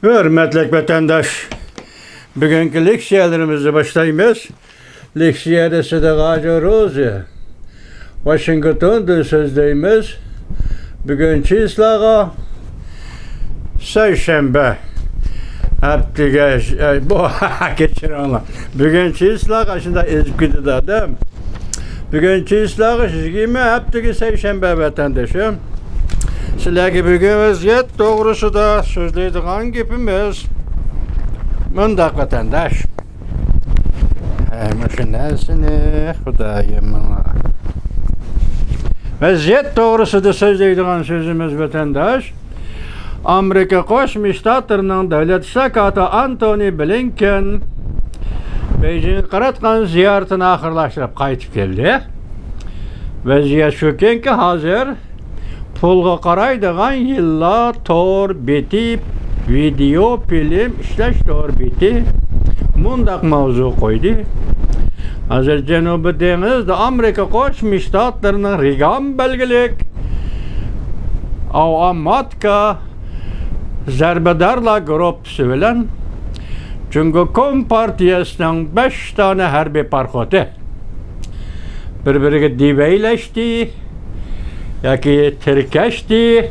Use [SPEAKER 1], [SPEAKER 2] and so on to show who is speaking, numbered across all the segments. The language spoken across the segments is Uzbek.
[SPEAKER 1] Hürmetli vatandaş, bugünkü leksiyalarımızı başlayımız. Leksiyada Sıdık Rozi, Washington'da sözdeyimiz. Bugünkü islağa Seyşembe. Haftiga bu geçir ona. Bugünkü islağa şimdi ezgidi dedim. Bugünkü islağa sizgime haftiga Seyşembe vatandaşım. Sizlerge bugün vaziyet doğrusu da sözleydiğin gibimiz mındak vatandaş. Müşünesini Hudayım. Vaziyet doğrusu da sözleydiğin sözümüz vatandaş. Amerika Qo'shma Shtatlarining davlat sekretari Antony Blinken Beijing qaratgan ziyoratini oxirlashtirib qaytib keldi. Vaziyat shuki, hozir pulga qaraydigan yillar tor beti video film ishlash tor beti mundaq mavzu qo'ydi. Hozir Janubiy dengizda Amerika Qo'shma Shtatlarining Reagan belgilik avtomatka zarbadarlar gruppasi bilan Cumhuriyet Kompartiyasining 5 tane harbiy parxoti bir-biriga divaylashdi yoki tirkashdi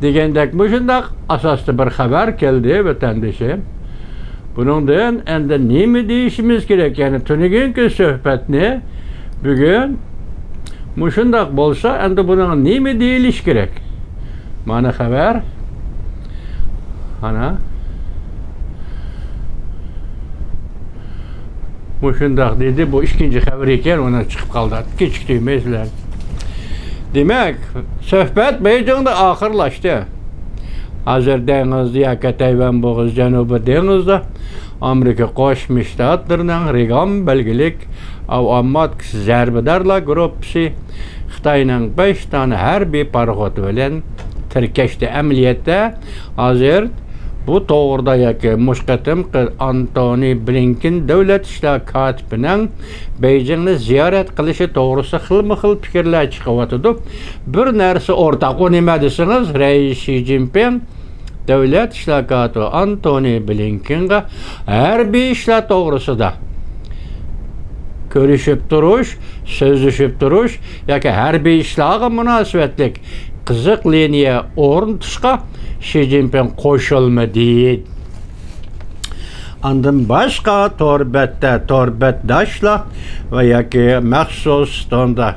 [SPEAKER 1] degandek shundaq asosda bir xabar keldi vatandoshim. Buningdan endi nima deyishimiz kerak? Ya'ni tunugungi suhbatni bugun shundaq bo'lsa, endi buning nima deyilish kerak? Mana xabar. Ana shundaq dedi. Bu ikkinchi xabar ekan, ona chiqib qoldi. Kechiktirmaysizlar. Demek, suhbat Beijingda oxirlashdi. Hozir dengizda yoki Tayvan bo'g'izi Janubiy dengizda Amerika Qo'shma Shtatlarining Reagan belgilik avtomatik zarbadarlar gruppasi Xitoyning 5 tane harbiy parxoti bilan tirkashdi. Amaliyotda hozir bu to'g'rida yoki mushqatim Antony Blinken davlat ishlar kotibining Beijingni ziyorat qilishi to'g'risida xilma-xil fikrlar chiqyotdi. Bir narsa o'rtaq, u nima desangiz, Rais Xi Jinping davlat ishlar kotibi Antony Blinkenga harbiy ishlar to'g'risida ko'rishib turish, so'zlashib turish yoki harbiy ishlarga munosabatlik qiziq liniya o'rnatishga Xi Jinping qo'shilmadi. Ondan boshqa torbatdoshlar va yoki maxsus sonda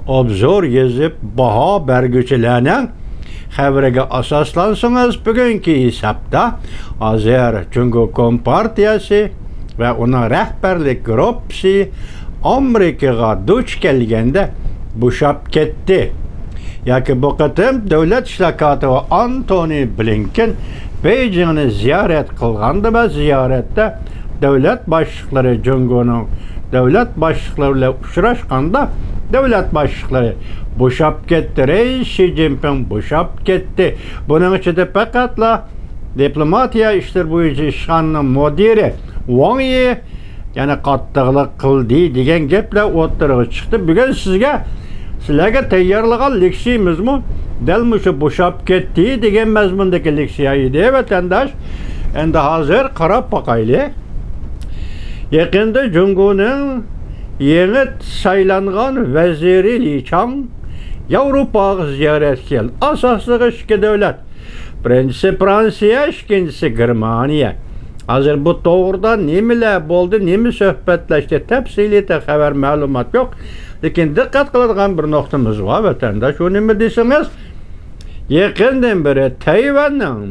[SPEAKER 1] obzor yozib baho berguvchilarning xabariga asoslansangiz, bugungi hisobda hozir Cumhuriyet Kompartiyasi va uning rahbarlik gruppasi Amerikaga duch kelganda bo'shab ketdi. Yoki bu qatim davlat ishlar kotibi Antony Blinken Beijingni ziyorat qilganda va ziyoratda davlat boshliqlari Jungoning davlat boshliqlari bilan uchrashganda davlat boshliqlari bo'shab ketdi. Rais Xi Jinping bo'shab ketdi. Buning ichida faqatla diplomatiya ishlar bo'yicha ishxonaning mudiri Wang Yi yana qattiqlik qildi degan gaplar o'tirg'i chiqdi. Bugun sizlarga tayyorlagan leksiyamizmi dal mushu bo'shab ketdi degan mazmundagi leksiya edi vatandosh. Endi hozir qarab boqaylik. Yaqinda Jungoning yangi saylangan vaziri Li Chang Yevropaga ziyoratga keldi. Asosli ikki davlat. Birinchisi Fransiya, ikkinchisi Germaniya. Hozir bu to'g'rida nimalar bo'ldi, nima suhbatlashdi, tafsiliy xabar ma'lumot yo'q. Lekin diqqat qiladigan bir nuqtamiz bor vatandosh. U nima desangiz, yaqindan beri Tayvanning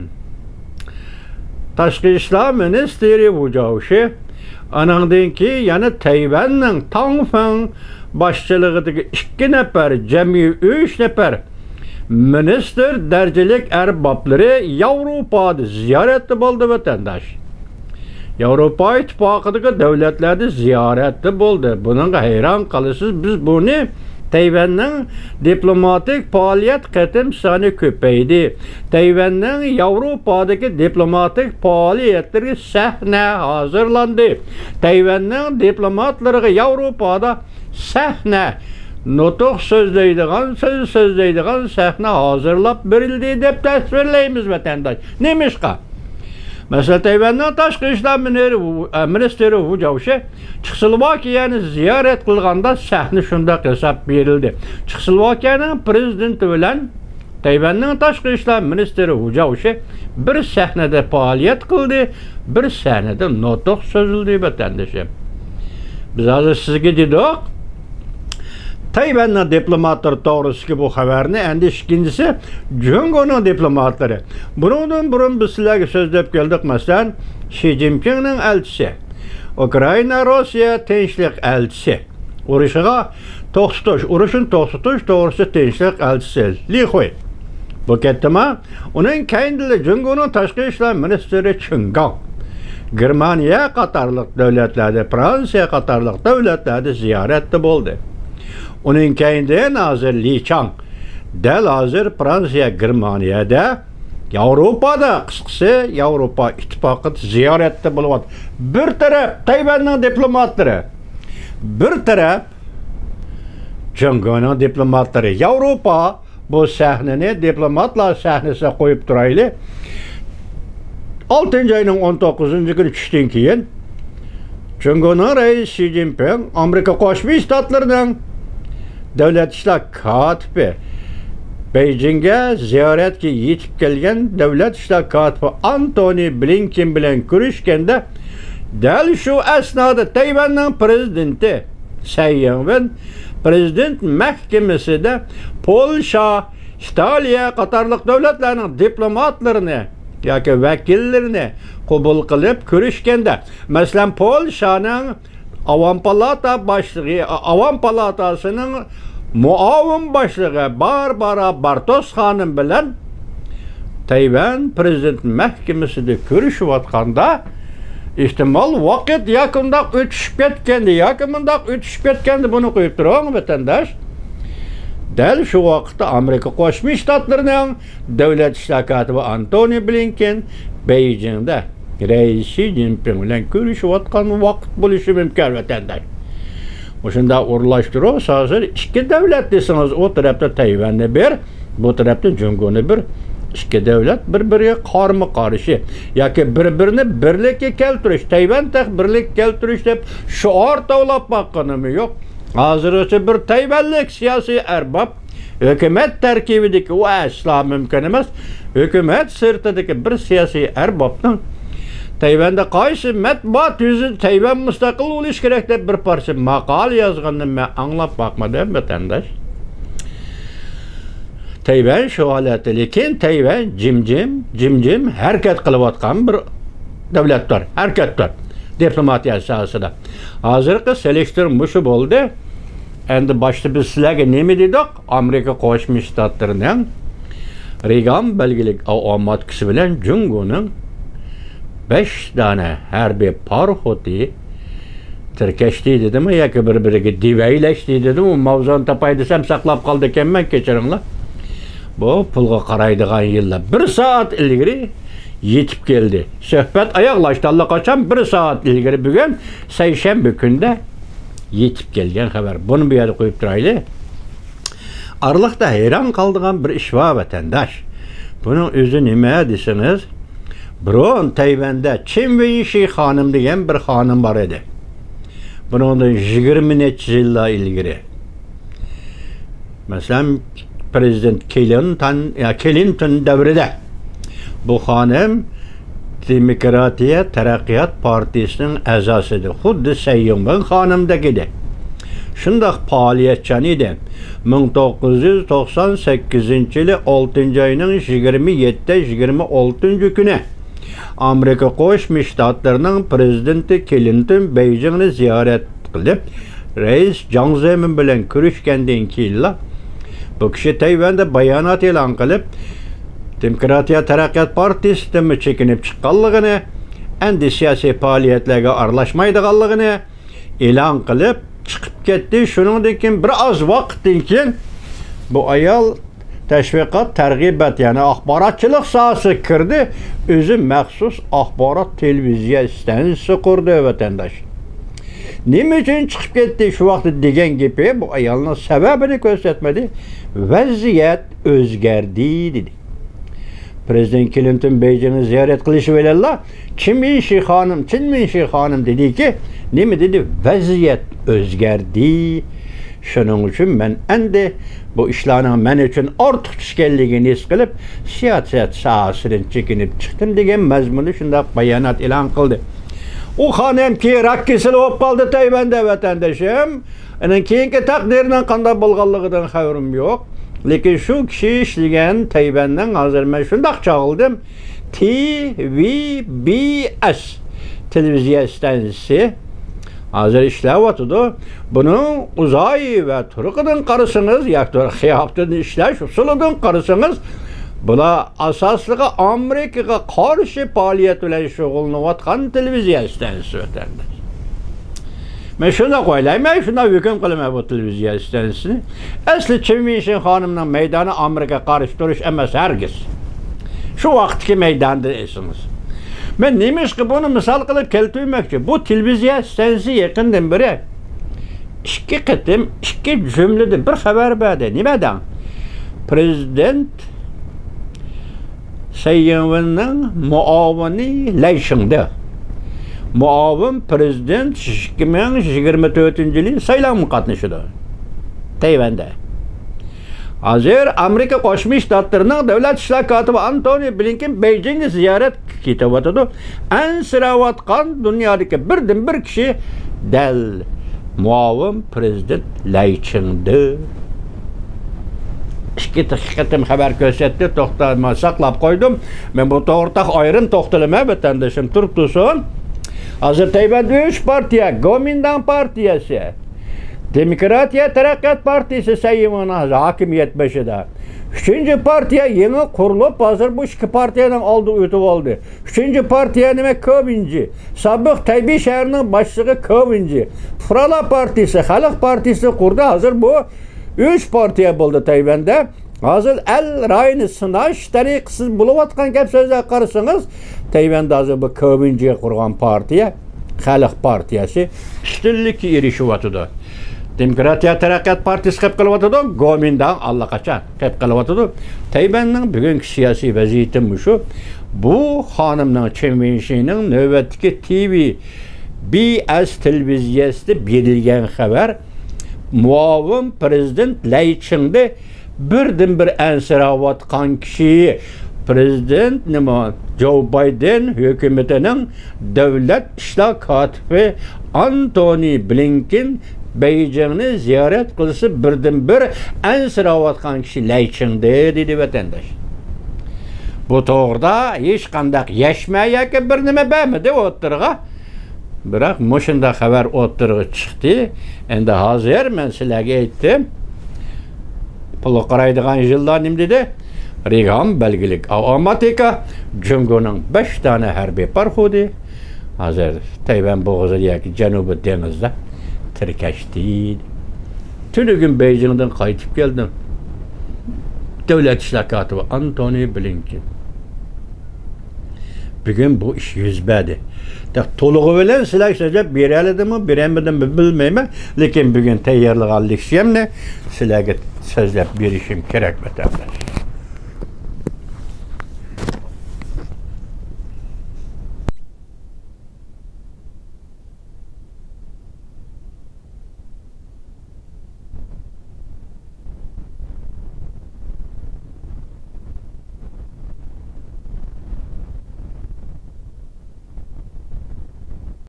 [SPEAKER 1] tashqi ishlar ministri Wujaushi, anandan keyin yana Tayvanning Tangfang boshchiligidagi 2 nafar, jami 3 nafar ministr darajalik arboblari Yevropada ziyoratda bo'ldi vatandosh. Yevropa İttifaqidagi davlatlarda ziyoratda bo'ldi. Bunga hayron qolasiz. Biz buni Tayvanning diplomatik faoliyat qatim soni ko'paydi. Tayvanning Yevropadagi diplomatik faoliyatlariga sahna hozirlandi. Tayvanning diplomatlariga Yevropada sahna nutuq so'zlaydigan sahna hozirlab berildi deb tasvirlaymiz vatandosh. Nemishqa? Mesela Tayvan'ın Tashqi ishlar ministri Wu Jiaoshi Chexoslovakiyani ziyorat qilganda sahni shunday hesab berildi. Chexoslovakiyaning prezidenti bilan Tayvan'ın Tashqi ishlar ministri Wu Jiaoshi bir sahnada faoliyat qildi, bir sahnada nutq so'zildi vatandoshim. Biz hozir sizga dedik, Tayvan'ın diplomatları doğrusu bu haberini, endi ikincisi Jungo'nun diplomatları. Bundan burun biz sizlerge sözlep geldik mesela Xi Jinping'nin elçisi, Ukrayna, Rusya tinchlik elçisi, uruşun to'xtatish doğrusu tinchlik elçisi Li Hui. Bu kettima, onun kendili Jungo'nun Tashqi ishlar ministri Qin Gang, Germaniya qatorliq davlatlarda, Fransiya qatorliq davlatlarda ziyoratda bo'ldi. Onun kendi nazır Li Chang, del hazır Fransiya, Germaniyada, Avrupa'da, kısıksı Avrupa İttifakı ziyarette bulunuyor. Bir taraf Tayvan'ın diplomatları, bir taraf Jungo'nun diplomatları. Avrupa bu sahneni diplomatlar sahnesine koyup duraylı. 6. ayının 19. günü düştüğün keyin Jungo'nun reis Xi Jinping, Amerika Qo'shma Shtatlarının Devlet İşler Katibi Beijing'e ziyaretki yetip kelgen Devlet İşler Katibi Antony Blinken bilen görüşkende del şu esnada Tayvan'ın prezidenti Tsai Ing-wen prezident mahkemesi de Polşa, İtalya qatorliq devletlerinin diplomatlarını yoki vakillerini qabul qilib görüşkende mesela Polşa'nın Avam Palatası'nın muavin başlığı Barbara Bartos Hanım bilen Tayvan Prezident Mahkemesi'de görüşüp atkanda ihtimal vakit yakında ötüşüp ketkendi bunu koyup duran vatandaş. Del şu vakitte Amerika Qo'shma Shtatlarının Devlet İşler Katibi Antony Blinken Beijing'de reis Xi Jinping bilen görüşüp atkan vakit buluşu mümkün vatandaş. Oşunda uğurlaştırıyoruz hazır iki devlet desiniz, o tarafta Tayvan'ı bir, bu tarafta Jungo'nu bir, iki devlet birbiriga qarma qarshi yoki birbirini birlikka keltirish, Tayvan tek birlik keltirish deb şuar tavlab baqqanimi yo'q. Hozircha bir Tayvanlik siyosiy arbab hukumat tarkibidagi u asla mumkin emas. Hukumat sirtidagi bir siyosiy arbobning Tayvan'da qaysi matbuot yüzü Tayvan mustaqil bo'lish kerak deb bir parcha maqol yozganini men anglab boqmadim vatandosh. Tayvan shu holatda, lekin Tayvan jimjim harakat qilayotgan bir davlatdir, harakatdir diplomatiya sohasida. Hozirgi selektor shu bo'ldi. Endi boshda biz sizlarga nima dedik? Amerika Qo'shma Shtatlarining Reagan belgilik omadkisi bilan Jungo'ning 5 tane harbiy parxoti tirkashdi dedimi yoki bir-biriga divaylashdi dedimi, mavzuni topay desam saqlab qoldi ekanman, kechiringlar. Bu pulga qaraydigan yillar 1 soat ilgari yetib keldi. Suhbat oyoqlashdi allaqachon 1 soat ilgari bugun seshanba kunda yetib kelgan xabar. Buni bu yerga qo'yib turaylik. Arliqda hayron qoldigan bir ish bor vatandosh. Buning o'zi nima desiniz? Burun Tayvan'da Chen Wenxi Hanım degan bir xonim bor edi. Bundan 20 necha yillar ilgari. Masalan, Prezident Clinton davrida bu xonim Demokratiya Taraqqiyot Partiyasining a'zosidir. Xuddi Tsai Ing-wen xonimdek edi. Shundoq faoliyatchan edi. 1998-yili 6-oyning 27-26 kuni Amerika Qo'shma Shtatlarining prezidenti Clinton Beijingni ziyorat qilib, reis Jiang Zemin bilan ko'rishgandan keyin bu kishi Tayvanda bayonot e'lon qilib, Demokratiya Taraqqiyot Partiyasidan chekinib chiqqanligini, endi siyosiy faoliyatlarga aralashmaydiganligini e'lon qilib chiqib ketdi. Shuningdek keyin bir oz vaqtdan keyin bu ayol tashviqot, targ'ibot, ya'ni axborotchilik sohasiga kirdi. O'zi maxsus axborot televiziya stansiyasi qurdi vatandosh. Nima uchun chiqib ketdi shu vaqtda degan gapi bu ayolning sababini ko'rsatmadi. Vaziyat o'zgardi dedi. Prezident Clinton Beijing'i ziyaret qilishi verirler. Çin Minshi Hanım dedi ki, ne mi dedi? Vaziyet özgerdi. Şunun için ben endi bu işlerin men için artık çıkelliğini his qilib, siyaset sahasından çekinip çıktım degan mazmunu şunda bayanat e'lon qildi. O hanım ki rak kesili olup kaldı Tayvan'da vatandaşım. Onun keyinki takdirinden qanday bo'lganligidan xabarim yok. Lekin şu kişi işleyen Tayvan'dan hazır ben şundaq çağıldım. TVBS televizyon stansiyasi hazır işlevatıdı. Bunu uzay ve Türkiye'den qarısınız, yaktır xiyaptın işleş usulüden qarısınız. Bula asaslığı Amerika'ya karşı faaliyet bilen şug'ullanayotgan televizyon stansiyasi vatandaş. Ben şuna koyayım, şuna hüküm kılmaya bu televizyon stansiyasini. Asli Çin Minshi Hanım'ın meydanı Amerika karşı duruş emas herkes. Şu vaktki meydanda esiniz. Ben neymiş ki bunu misal kılıp keltirmekçi. Bu televizyon stansiyasi yakından biri iki kıtım, iki cümlede bir haber verdi. Nimeden? Prezident Sayyivin'in muavini Leyşing'de. Muavin prezident 2024 yılı saylanma qatnaşıdı. Tayvan'da. Hazır Amerika Qo'shma Shtatlarının Davlat ishlar kotibi Antony Blinken Beijing'e ziyaret ketayotidu. Ansirayotgan dunyodagi birdan-bir kishi dal muavin prezident Leyşing'de. İki qitim xabar ko'rsatdi, to'xtama saqlab qo'ydim. Men bu to'g'rida ayrim to'xtalmay vatandoshim turib tursin. Hazır Tayvan'da 3 partiya, Kuomintang partiyasi, Demokratiya Taraqqiyot partiyasi Sayyivin'in hakimiyet başıda. 3. partiya yeni kurulup hazır bu iki partiyadan oldu o'tib oldu. 3. partiya nima Ko'minji, sobiq Taybey shahrining boshlig'i Ko'minji, Frala partiyasi, Xalq partiyasi qurdi. Hazır bu 3 partiya bo'ldi Tayvan'da. Hazır el rayını sınaş tariqsiz bulayotgan gap so'zlar qarasangiz, Tayvan'da hazır bu Ko'minjiga qurgan partiya, Xalq partiyasi ustunlikka erishyapti. Demokratiya Taraqqiyot partiyasi qilib qilyapti, Kuomintang allaqachon qilib qilyapti. Tayvanning bugungi siyosiy vaziyati shu. Bu xonimning Çin Minshining navbatdagi TVBS televiziyasida berilgan xabar muavin prezident Leyşing'de birdan-bir ansirayotgan kishi prezident nima Joe Biden hukumatining davlat ishlar kotibi Antony Blinken Beijing'ni ziyaret qilsa birdan-bir ansirayotgan kishi Leyşing'de dedi vatandaş. Bu to'g'rida hech qanday yashmayaki bir nima bermadi o'tirg'a. Biroq mushunda xabar o'tirg'i chiqdi. Endi hozir men sizlarga aytdim. Pul qaraydigan yillar nim dedi? Regan belgilik Amerika Jungo'ning 5 tane harbiy parxodi hozir Tayvan bo'g'ozidagi Janubiy dengizda tirkashdi. Tunigun Beijingdan qaytib keldim. Davlat ishlar kotibi Antony Blinken. Bugün bu iş yüz berdi. To'lig'i bilan sizlar so'zlab beraladimi, berolmadimmi bilmayman, lekin bugun tayyorlik olishimni sizlarga so'zlab berishim kerak vatandosh.